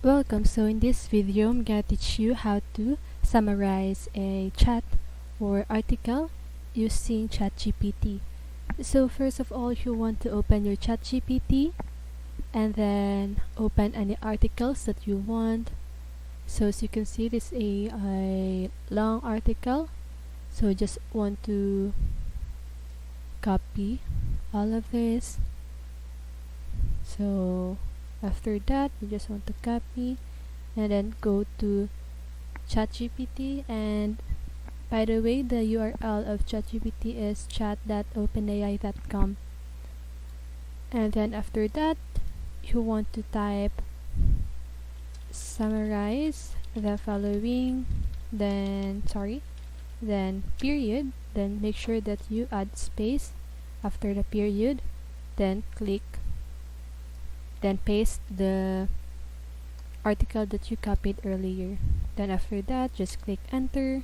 Welcome. So in this video, I'm gonna teach you how to summarize a chat or article using ChatGPT. So first of all, you want to open your ChatGPT and then open any articles that you want. So as you can see, this is a long article. So just want to copy all of this. So after that, you just want to copy and then go to ChatGPT. And by the way, the URL of ChatGPT is chat.openai.com. And then after that, you want to type summarize the following, then period, then make sure that you add space after the period, then paste the article that you copied earlier. Then after that, just click enter.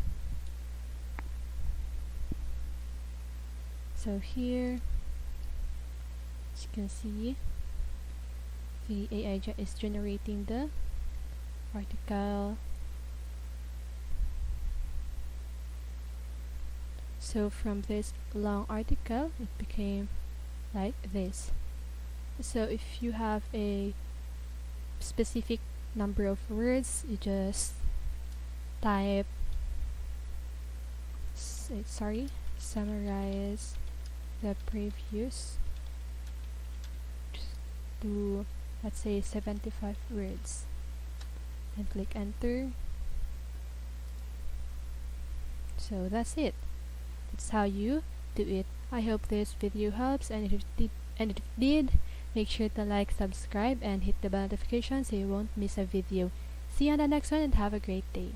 So here, as you can see, the AI is generating the article. So from this long article, it became like this. So if you have a specific number of words, you just type summarize the previous to, let's say, 75 words, and click enter. So that's it. That's how you do it. I hope this video helps, and if it did, make sure to like, subscribe, and hit the bell notification so you won't miss a video. See you on the next one, and have a great day.